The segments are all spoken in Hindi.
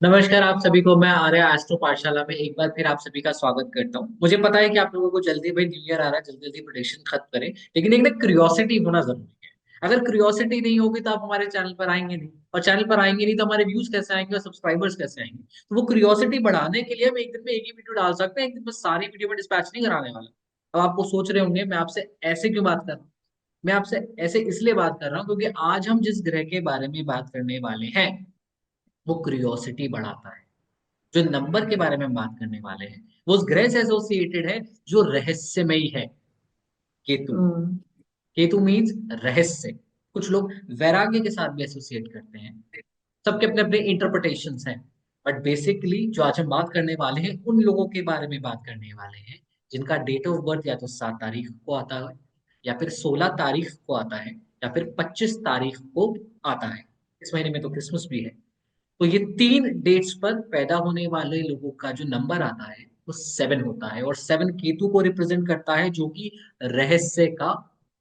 नमस्कार आप सभी को। मैं आर्य एस्ट्रो पाठशाला में एक बार फिर आप सभी का स्वागत करता हूं। मुझे पता है कि आप लोगों को जल्दी भाई न्यू ईयर आ रहा है, जल्दी जल्दी प्रेडिक्शन खत्म करें, लेकिन एक ना क्यूरियोसिटी होना जरूरी है। अगर क्यूरियोसिटी नहीं होगी तो आप हमारे चैनल पर आएंगे नहीं, और चैनल पर आएंगे नहीं तो हमारे व्यूज कैसे आएंगे और सब्सक्राइबर्स कैसे आएंगे। तो वो क्यूरियोसिटी बढ़ाने के लिए हम एक दिन में एक ही वीडियो डाल सकते हैं, एक दिन में सारी वीडियो में डिस्पैच नहीं कराने वाला। अब आपको सोच रहे होंगे मैं आपसे ऐसे क्यों बात कर रहा हूँ। मैं आपसे ऐसे इसलिए बात कर रहा हूँ क्योंकि आज हम जिस ग्रह के बारे में बात करने वाले हैं वो क्यूरियोसिटी बढ़ाता है। जो नंबर के बारे में हम बात करने वाले हैं वो उस ग्रह से एसोसिएटेड है जो रहस्यमयी है। केतु। हम्म। केतु मीन्स रहस्य। कुछ लोग वैराग्य के साथ भी एसोसिएट करते हैं। सबके अपने अपने इंटरप्रिटेशंस हैं। बट बेसिकली जो आज हम बात करने वाले हैं उन लोगों के बारे में बात करने वाले हैं जिनका डेट ऑफ बर्थ या तो 7 तारीख को आता है, या फिर 16 तारीख को आता है, या फिर 25 तारीख को आता है। इस महीने में तो क्रिसमस भी है। तो ये तीन डेट्स पर पैदा होने वाले लोगों का जो नंबर आता है वो 7 होता है, और 7 केतु को रिप्रेजेंट करता है जो कि रहस्य का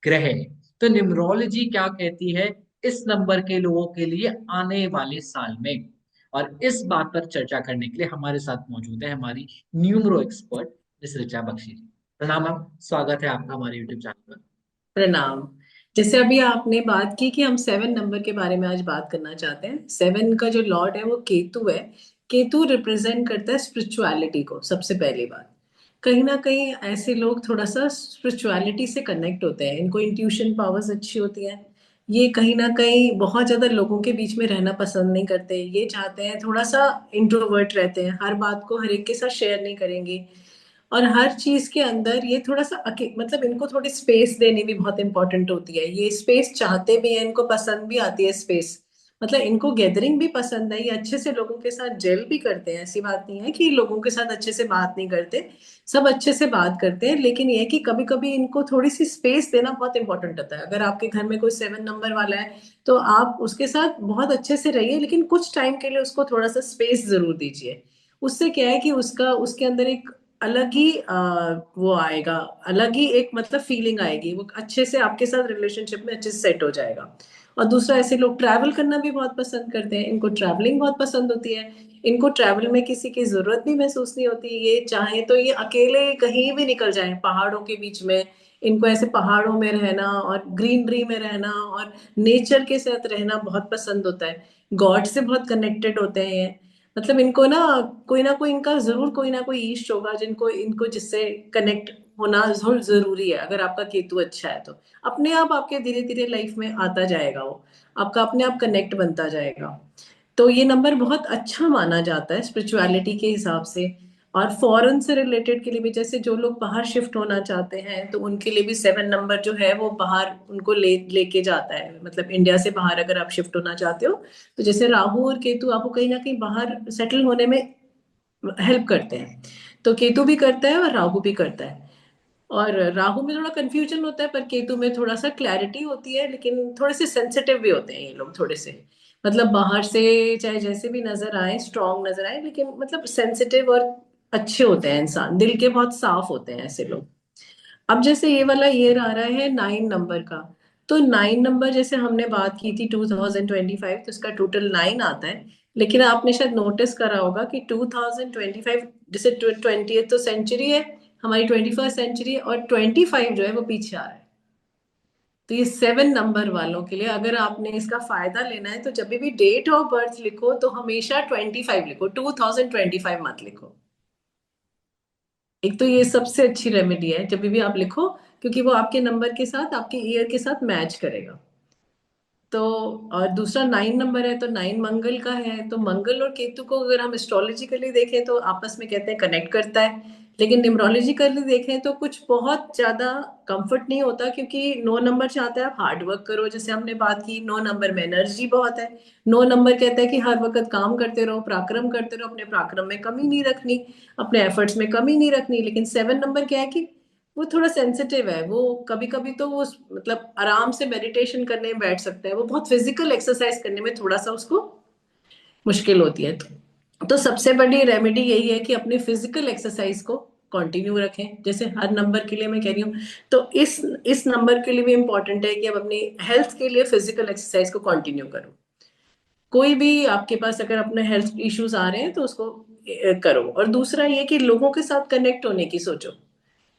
ग्रह है। तो न्यूमरोलॉजी क्या कहती है इस नंबर के लोगों के लिए आने वाले साल में, और इस बात पर चर्चा करने के लिए हमारे साथ मौजूद है हमारी numero expert miss Richa Bakshi ji. प्रणाम मैम, स्वागत है आपका हमारे यूट्यूब चैनल पर। प्रणाम। जैसे अभी आपने बात की कि हम 7 नंबर के बारे में आज बात करना चाहते हैं। 7 का जो लॉर्ड है वो केतु है। केतु रिप्रेजेंट करता है स्पिरिचुअलिटी को। सबसे पहली बात, कहीं ना कहीं ऐसे लोग थोड़ा सा स्पिरिचुअलिटी से कनेक्ट होते हैं, इनको इंट्यूशन पावर्स अच्छी होती हैं। ये कहीं ना कहीं बहुत ज्यादा लोगों के बीच में रहना पसंद नहीं करते, ये चाहते हैं थोड़ा सा इंट्रोवर्ट रहते हैं, हर बात को हर एक के साथ शेयर नहीं करेंगे। और हर चीज के अंदर ये थोड़ा सा मतलब इनको थोड़ी स्पेस देनी भी बहुत इंपॉर्टेंट होती है। ये स्पेस चाहते भी हैं, इनको पसंद भी आती है स्पेस। मतलब इनको गैदरिंग भी पसंद है, ये अच्छे से लोगों के साथ जेल भी करते हैं। ऐसी बात नहीं है कि लोगों के साथ अच्छे से बात नहीं करते, सब अच्छे से बात करते हैं। लेकिन ये है कि कभी कभी इनको थोड़ी सी स्पेस देना बहुत इंपॉर्टेंट होता है। अगर आपके घर में कोई 7 नंबर वाला है तो आप उसके साथ बहुत अच्छे से रहिए, लेकिन कुछ टाइम के लिए उसको थोड़ा सा स्पेस जरूर दीजिए। उससे क्या है कि उसका उसके अंदर एक अलग ही वो आएगा, अलग ही एक मतलब फीलिंग आएगी, वो अच्छे से आपके साथ रिलेशनशिप में अच्छे से सेट हो जाएगा। और दूसरा, ऐसे लोग ट्रैवल करना भी बहुत पसंद करते हैं, इनको ट्रैवलिंग बहुत पसंद होती है। इनको ट्रैवल में किसी की जरूरत भी महसूस नहीं होती, ये चाहे तो ये अकेले कहीं भी निकल जाए पहाड़ों के बीच में। इनको ऐसे पहाड़ों में रहना और ग्रीनरी में रहना और नेचर के साथ रहना बहुत पसंद होता है। गॉड से बहुत कनेक्टेड होते हैं। मतलब इनको ना कोई इनका जरूर कोई ना कोई ईस्ट होगा जिनको इनको जिससे कनेक्ट होना जरूर जरूरी है। अगर आपका केतु अच्छा है तो अपने आप आपके धीरे धीरे लाइफ में आता जाएगा, वो आपका अपने आप कनेक्ट बनता जाएगा। तो ये नंबर बहुत अच्छा माना जाता है स्पिरिचुअलिटी के हिसाब से। और फॉरेन से रिलेटेड के लिए भी, जैसे जो लोग बाहर शिफ्ट होना चाहते हैं तो उनके लिए भी 7 नंबर जो है वो बाहर उनको लेके जाता है। मतलब इंडिया से बाहर अगर आप शिफ्ट होना चाहते हो तो जैसे राहु और केतु आपको कहीं ना कहीं बाहर सेटल होने में हेल्प करते हैं। तो केतु भी करता है और राहु भी करता है। और राहु में थोड़ा कंफ्यूजन होता है, पर केतु में थोड़ा सा क्लैरिटी होती है। लेकिन थोड़े से सेंसिटिव भी होते हैं ये लोग, थोड़े से मतलब बाहर से चाहे जैसे भी नजर आए, स्ट्रांग नजर आए, लेकिन मतलब सेंसिटिव और अच्छे होते हैं। इंसान दिल के बहुत साफ होते हैं ऐसे लोग। अब जैसे ये वाला ईयर आ रहा है 9 नंबर का, तो 9 नंबर जैसे हमने बात की थी 2025, तो इसका टोटल 9 आता है। लेकिन आपने शायद नोटिस करा होगा कि 2025 जैसे 20th तो सेंचुरी है, हमारी 21st सेंचुरी है, और 25 जो है वो पीछे आ रहा है। तो ये 7 नंबर वालों के लिए अगर आपने इसका फायदा लेना है तो जब भी डेट ऑफ बर्थ लिखो तो हमेशा 25 लिखो, 2025 मत लिखो। एक तो ये सबसे अच्छी रेमेडी है जब भी आप लिखो, क्योंकि वो आपके नंबर के साथ आपके ईयर के साथ मैच करेगा। तो और दूसरा 9 नंबर है, तो 9 मंगल का है। तो मंगल और केतु को अगर हम एस्ट्रोलॉजिकली देखें तो आपस में कहते हैं कनेक्ट करता है। लेकिन न्यूमरोलॉजिकली देखें तो कुछ बहुत ज्यादा कंफर्ट नहीं होता, क्योंकि 9 नंबर चाहता है आप हार्ड वर्क करो, जैसे हमने बात की। 9 नंबर में एनर्जी बहुत है। 9 नंबर कहता है कि हर वक्त काम करते रहो, पराक्रम करते रहो, अपने पराक्रम में कमी नहीं रखनी, अपने एफर्ट्स में कमी नहीं रखनी। लेकिन 7 नंबर क्या है कि वो थोड़ा सेंसिटिव है। वो कभी कभी तो वो मतलब आराम से मेडिटेशन करने में बैठ सकता है, वो बहुत फिजिकल एक्सरसाइज करने में थोड़ा सा उसको मुश्किल होती है। तो सबसे बड़ी रेमेडी यही है कि अपनी फिजिकल एक्सरसाइज को कंटिन्यू रखें, जैसे हर नंबर के लिए मैं कह रही हूँ। तो इस नंबर के लिए भी इंपॉर्टेंट है कि अब अपनी हेल्थ के लिए फिजिकल एक्सरसाइज को कंटिन्यू करो। कोई भी आपके पास अगर अपने हेल्थ इश्यूज आ रहे हैं तो उसको करो। और दूसरा ये कि लोगों के साथ कनेक्ट होने की सोचो,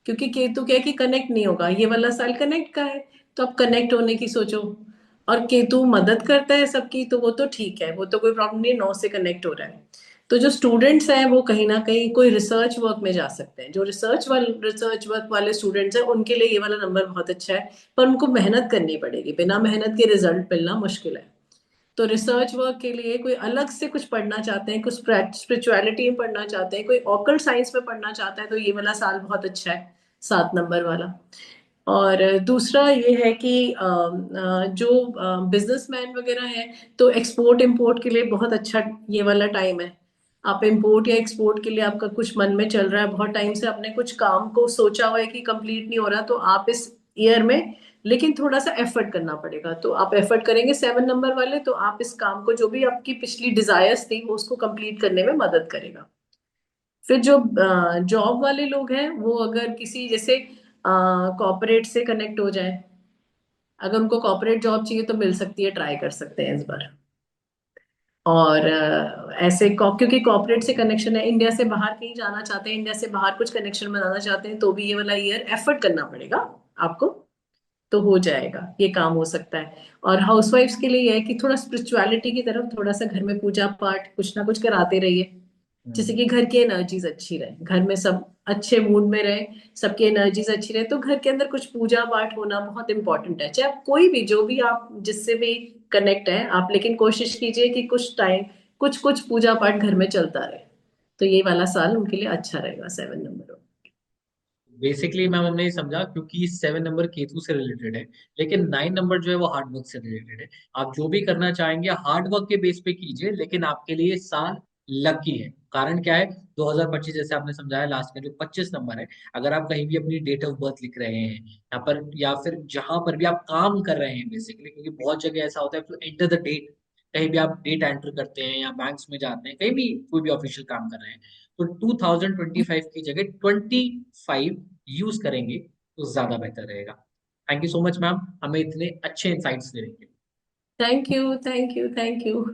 क्योंकि केतु क्या है कि कनेक्ट नहीं होगा, ये वाला साल कनेक्ट का है, तो आप कनेक्ट होने की सोचो। और केतु मदद करता है सबकी, तो वो तो ठीक है, वो तो कोई प्रॉब्लम नहीं, 9 से कनेक्ट हो रहा है। तो जो स्टूडेंट्स हैं वो कहीं ना कहीं कोई रिसर्च वर्क में जा सकते हैं, जो रिसर्च वर्क वाले स्टूडेंट्स हैं उनके लिए ये वाला नंबर बहुत अच्छा है। पर उनको मेहनत करनी पड़ेगी, बिना मेहनत के रिजल्ट मिलना मुश्किल है। तो रिसर्च वर्क के लिए कोई अलग से कुछ पढ़ना चाहते हैं, कुछ स्पिरिचुअलिटी में पढ़ना चाहते हैं, कोई ऑकल्ट साइंस में पढ़ना चाहता है, तो ये वाला साल बहुत अच्छा है, 7 नंबर वाला। और दूसरा ये है कि जो बिजनेसमैन वगैरह है, तो एक्सपोर्ट इंपोर्ट के लिए बहुत अच्छा ये वाला टाइम है। आप इंपोर्ट या एक्सपोर्ट के लिए आपका कुछ मन में चल रहा है, बहुत टाइम से आपने कुछ काम को सोचा हुआ है कि कंप्लीट नहीं हो रहा, तो आप इस ईयर में, लेकिन थोड़ा सा एफर्ट करना पड़ेगा, तो आप एफर्ट करेंगे 7 नंबर वाले, तो आप इस काम को, जो भी आपकी पिछली डिजायर्स थी वो उसको कंप्लीट करने में मदद करेगा। फिर जो जॉब वाले लोग हैं, वो अगर किसी जैसे कॉर्पोरेट से कनेक्ट हो जाए, अगर उनको कॉर्पोरेट जॉब चाहिए तो मिल सकती है, ट्राई कर सकते हैं इस बार। और ऐसे क्योंकि कॉर्पोरेट से कनेक्शन है, इंडिया से बाहर कहीं जाना चाहते हैं, इंडिया से बाहर कुछ कनेक्शन बनाना चाहते हैं, तो भी ये वाला ईयर एफर्ट करना पड़ेगा आपको, तो हो जाएगा, ये काम हो सकता है। और हाउसवाइफ्स के लिए ये है कि थोड़ा स्पिरिचुअलिटी की तरफ, थोड़ा सा घर में पूजा पाठ कुछ ना कुछ कराते रहिए, जिससे हम्म। कि घर की एनर्जीज अच्छी रहे, घर में सब अच्छे मूड में रहे, सबकी एनर्जीज अच्छी रहे। तो घर के अंदर कुछ पूजा पाठ होना बहुत इंपॉर्टेंट है, चाहे आप कोई भी, जो भी आप जिससे भी कनेक्ट है आप, लेकिन कोशिश कीजिए कि कुछ टाइम कुछ कुछ पूजा पाठ घर में चलता रहे। तो ये वाला साल उनके लिए अच्छा रहेगा, 7 नंबर। बेसिकली मैम हमने ये समझा क्योंकि 7 नंबर केतु से रिलेटेड है, लेकिन 9 नंबर जो है वो हार्ड वर्क से रिलेटेड है। आप जो भी करना चाहेंगे हार्ड वर्क के बेस पे कीजिए, लेकिन आपके लिए साल लकी है। कारण क्या है? 2025 जैसे आपने समझाया, लास्ट में जो 25 नंबर है, अगर आप कहीं भी अपनी डेट ऑफ बर्थ लिख रहे हैं यहाँ पर, या फिर जहां पर भी आप काम कर रहे हैं बेसिकली, क्योंकि बहुत जगह ऐसा होता है टू एंटर द डेट, कहीं भी आप डेट एंटर करते हैं या बैंक्स में जाते हैं, कहीं भी कोई भी ऑफिशियल काम कर रहे हैं, तो 2025 की जगह 25 यूज करेंगे तो ज्यादा बेहतर रहेगा। Thank you so much ma'am, हमें इतने अच्छे इंसाइट्स देने के लिए। Thank you, thank you, thank you.